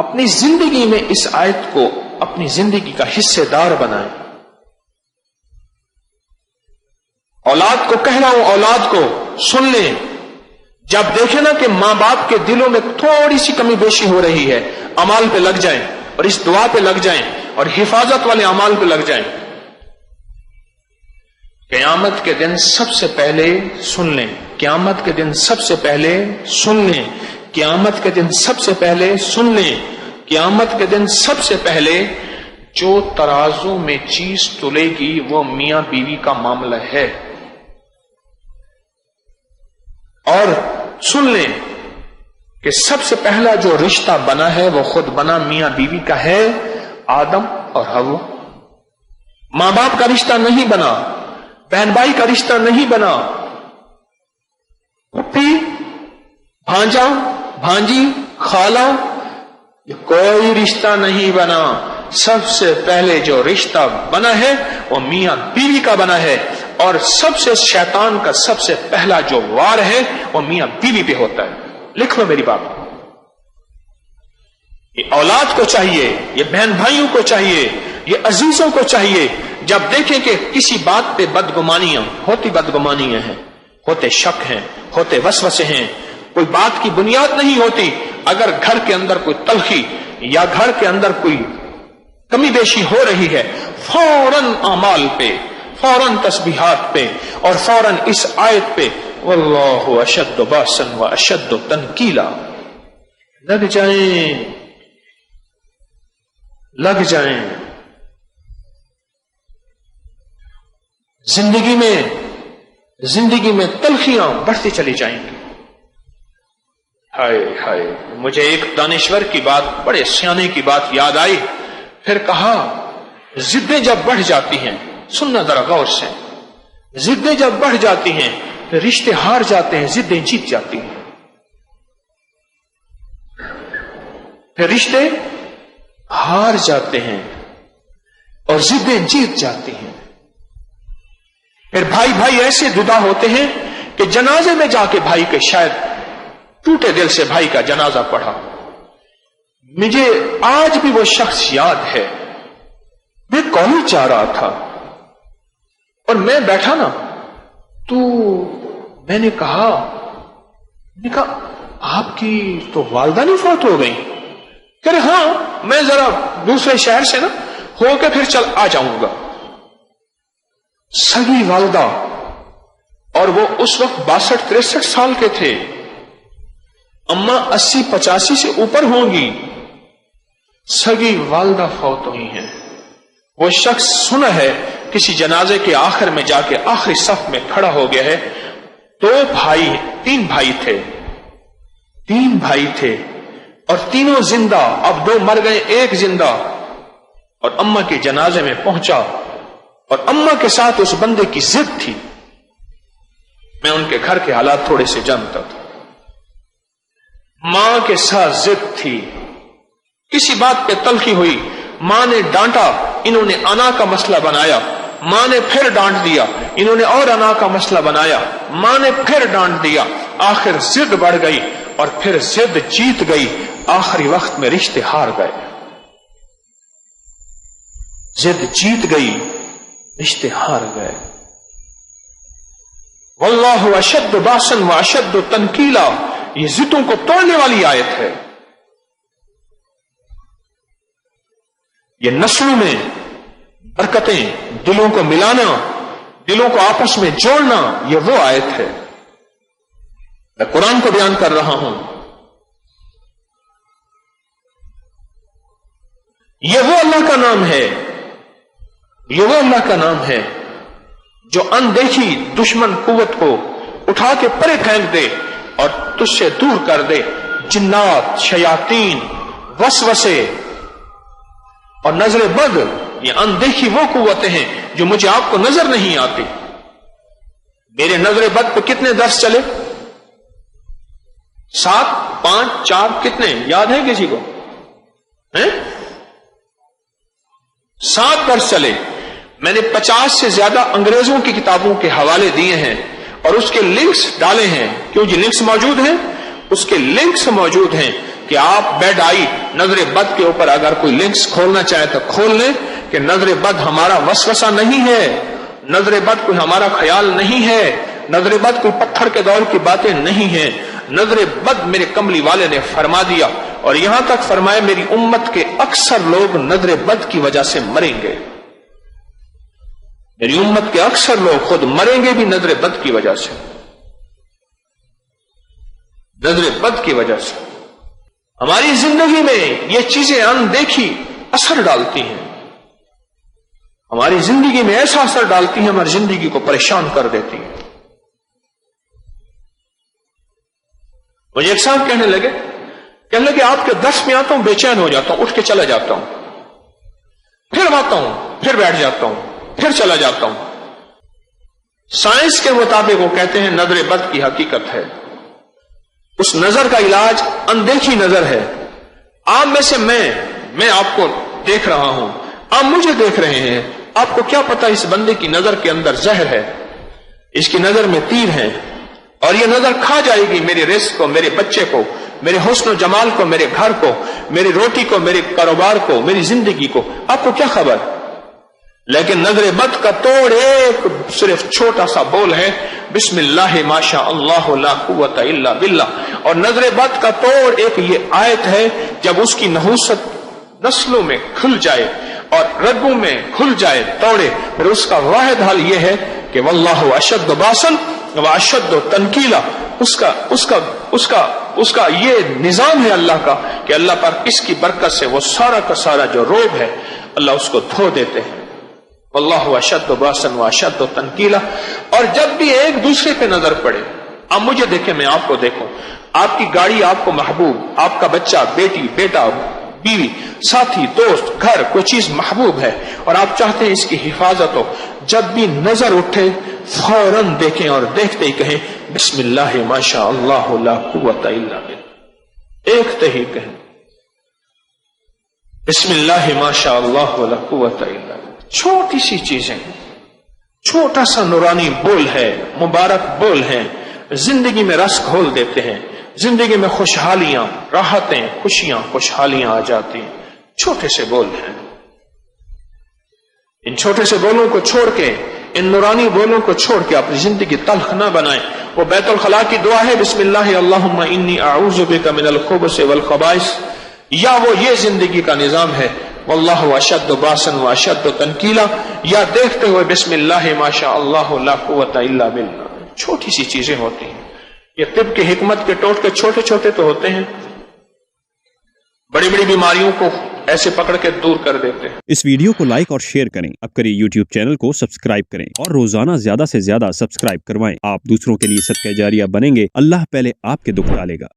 اپنی زندگی میں اس آیت کو اپنی زندگی کا حصے دار بنائیں. اولاد کو کہہ رہا ہوں، اولاد کو سن لیں. جب دیکھیں نا کہ ماں باپ کے دلوں میں تھوڑی سی کمی بیشی ہو رہی ہے، اعمال پہ لگ جائیں اور اس دعا پہ لگ جائیں اور حفاظت والے اعمال پہ لگ جائیں. قیامت کے دن سب سے پہلے سن لیں، قیامت کے دن سب سے پہلے سن لیں، قیامت کے دن سب سے پہلے سن لیں، قیامت کے دن سب سے پہلے جو ترازو میں چیز تلے گی وہ میاں بیوی کا معاملہ ہے. اور سن لیں کہ سب سے پہلا جو رشتہ بنا ہے وہ خود بنا میاں بیوی کا ہے، آدم اور حوا. ماں باپ کا رشتہ نہیں بنا، بہن بھائی کا رشتہ نہیں بنا، پھوپھی، بھانجا، بھانجی، خالہ، یہ کوئی رشتہ نہیں بنا. سب سے پہلے جو رشتہ بنا ہے وہ میاں بیوی کا بنا ہے، اور سب سے شیطان کا سب سے پہلا جو وار ہے وہ میاں بیوی پہ ہوتا ہے. لکھ لو میری بات. یہ اولاد کو چاہیے، یہ بہن بھائیوں کو چاہیے، یہ عزیزوں کو چاہیے، جب دیکھیں کہ کسی بات پہ بدگمانیاں ہوتی، بدگمانیاں ہیں، ہوتے شک ہیں، ہوتے وسوسے ہیں، کوئی بات کی بنیاد نہیں ہوتی، اگر گھر کے اندر کوئی تلخی یا گھر کے اندر کوئی کمی بیشی ہو رہی ہے، فوراً اعمال پہ، فوراً تسبیحات پہ، اور فوراً اس آیت پہ واللہ اشد باسا و اشد تنکیلا لگ جائیں، لگ جائیں. زندگی میں تلخیاں بڑھتی چلی جائیں گی. ہائے ہائے، مجھے ایک دانشور کی بات، بڑے سیانے کی بات یاد آئی. پھر کہا ضدیں جب بڑھ جاتی ہیں، سننا ذرا غور سے، ضدیں جب بڑھ جاتی ہیں پھر رشتے ہار جاتے ہیں، ضدیں جیت جاتی ہیں. پھر رشتے ہار جاتے ہیں اور ضدیں جیت جاتی ہیں. پھر بھائی بھائی ایسے جدا ہوتے ہیں کہ جنازے میں جا کے بھائی کے شاید ٹوٹے دل سے بھائی کا جنازہ پڑھا. مجھے آج بھی وہ شخص یاد ہے. میں کالج جا رہا تھا اور میں بیٹھا نا، تو میں نے کہا آپ کی تو والدہ نہیں فوت ہو گئی؟ کہہ رہے ہاں، میں ذرا دوسرے شہر سے نا ہو کے پھر چل آ جاؤں گا. سگی والدہ، اور وہ اس وقت 62-63 سال کے تھے. اماں 80-85 سے اوپر ہوں گی. سگی والدہ فوت ہوئی ہیں. وہ شخص سنا ہے کسی جنازے کے آخر میں جا کے آخری صف میں کھڑا ہو گیا ہے. 3 بھائی تھے اور تینوں زندہ، اب 2 مر گئے، 1 زندہ. اور اماں کے جنازے میں پہنچا اور اماں کے ساتھ اس بندے کی ضد تھی. میں ان کے گھر کے حالات تھوڑے سے جانتا تھا. ماں کے ساتھ ضد تھی، کسی بات پہ تلخی ہوئی، ماں نے ڈانٹا، انہوں نے انا کا مسئلہ بنایا. ماں نے پھر ڈانٹ دیا، انہوں نے اور انا کا مسئلہ بنایا. ماں نے پھر ڈانٹ دیا، آخر ضد بڑھ گئی اور پھر ضد جیت گئی. آخری وقت میں رشتے ہار گئے. ضد جیت گئی، رشتے ہار گئے. واللہ اشد باسا و اشد تنکیلا، یہ ضدوں کو توڑنے والی آیت ہے. یہ نسلوں میں برکتیں، دلوں کو ملانا، دلوں کو آپس میں جوڑنا، یہ وہ آیت ہے. میں قرآن کو بیان کر رہا ہوں. یہ وہ اللہ کا نام ہے، یہ وہ اللہ کا نام ہے جو اندیکھی دشمن قوت کو اٹھا کے پرے پھینک دے اور تجھ سے دور کر دے. جنات، شیاطین، وسوسے اور نظر بد، یہ اندیکھی وہ قوتیں ہیں جو مجھے آپ کو نظر نہیں آتی. میرے نظر بد پہ کتنے درس چلے؟ 7، 5، 4 کتنے یاد ہے کسی کو؟ 7 درس چلے. میں نے 50 سے زیادہ انگریزوں کی کتابوں کے حوالے دیے ہیں اور اس کے لنکس ڈالے ہیں. کیوں جی لنکس موجود ہیں؟ اس کے لنکس موجود ہیں کہ آپ بیڈ آئی نظر بد کے اوپر اگر کوئی لنکس کھولنا چاہے تو کھول لیں کہ نظر بد ہمارا وسوسہ نہیں ہے، نظر بد کوئی ہمارا خیال نہیں ہے، نظر بد کوئی پتھر کے دور کی باتیں نہیں ہیں، نظر بد میرے کملی والے نے فرما دیا، اور یہاں تک فرمایا میری امت کے اکثر لوگ نظر بد کی وجہ سے مریں گے، میری امت کے اکثر لوگ خود مریں گے بھی نظر بد کی وجہ سے، نظر بد کی وجہ سے۔ ہماری زندگی میں یہ چیزیں اندیکھی اثر ڈالتی ہیں، ہماری زندگی میں ایسا اثر ڈالتی ہیں، ہماری زندگی کو پریشان کر دیتی ہیں۔ مجھے ایک صاحب کہنے لگے آپ کے درس میں آتا ہوں بے چین ہو جاتا ہوں، اٹھ کے چلا جاتا ہوں، پھر آتا ہوں، پھر بیٹھ جاتا ہوں، پھر چلا جاتا ہوں۔ سائنس کے مطابق وہ کہتے ہیں نظر بد کی حقیقت ہے، اس نظر کا علاج اندیکھی نظر ہے۔ آپ میں سے میں آپ کو دیکھ رہا ہوں، آپ مجھے دیکھ رہے ہیں، آپ کو کیا پتا اس بندے کی نظر کے اندر زہر ہے، اس کی نظر میں تیر ہے، اور یہ نظر کھا جائے گی میرے رزق کو، میرے بچے کو، میرے حسن و جمال کو، میرے گھر کو، میری روٹی کو، میرے کاروبار کو، میری زندگی کو، آپ کو کیا خبر؟ لیکن نظر بد کا توڑ ایک صرف چھوٹا سا بول ہے، بسم اللہ ما شاء اللہ لا قوت الا باللہ، اور نظر بد کا توڑ ایک یہ آیت ہے، جب اس کی نحوست نسلوں میں کھل جائے اور رگوں میں کھل جائے توڑے، پھر اس کا واحد حل یہ ہے کہ واللہ اشد باسن واشد تنکیلا، اس کا یہ نظام ہے اللہ کا کہ اللہ پر اس کی برکت سے وہ سارا کا سارا جو روب ہے اللہ اس کو دھو دیتے ہیں۔ واللہ اشد باسن واشد تنکیلا۔ اور جب بھی ایک دوسرے پہ نظر پڑے، آپ مجھے دیکھیں میں آپ کو دیکھوں، آپ کی گاڑی آپ کو محبوب، آپ کا بچہ، بیٹی، بیٹا، بیوی، ساتھی، دوست، گھر، کوئی چیز محبوب ہے اور آپ چاہتے ہیں اس کی حفاظت ہو، جب بھی نظر اٹھے فوراً دیکھیں اور دیکھتے ہی کہیں بسم اللہ ما شاء اللہ لا قوت الا باللہ، دیکھتے ہی کہیں بسم اللہ ما شاء اللہ لا قوت الا باللہ۔ چھوٹی سی چیزیں، چھوٹا سا نورانی بول ہے، مبارک بول ہے، زندگی میں رس گھول دیتے ہیں، زندگی میں خوشحالیاں، راحتیں، خوشیاں، خوشحالیاں آ جاتی ہیں، چھوٹے سے بول ہیں۔ ان چھوٹے سے بولوں کو چھوڑ کے، ان نورانی بولوں کو چھوڑ کے اپنی زندگی تلخ نہ بنائیں۔ وہ بیت الخلاء کی دعا ہے بسم اللہ اللہم انی اعوذ بک من الخبث والخبائث، یا وہ یہ زندگی کا نظام ہے واللہ اشد باسن واشد تنکیلا، یا دیکھتے ہوئے بسم اللہ ما شاء اللہ لا قوت الا باللہ۔ چھوٹی سی چیزیں ہوتی ہیں، یہ طب کی حکمت کے ٹوٹکے چھوٹے چھوٹے تو ہوتے ہیں، بڑی بڑی بیماریوں کو ایسے پکڑ کے دور کر دیتے ہیں۔ اس ویڈیو کو لائک اور شیئر کریں، اب کریں یوٹیوب چینل کو سبسکرائب کریں اور روزانہ زیادہ سے زیادہ سبسکرائب کروائیں۔ آپ دوسروں کے لیے صدقہ جاریہ بنیں گے، اللہ پہلے آپ کے دکھ ڈالے گا۔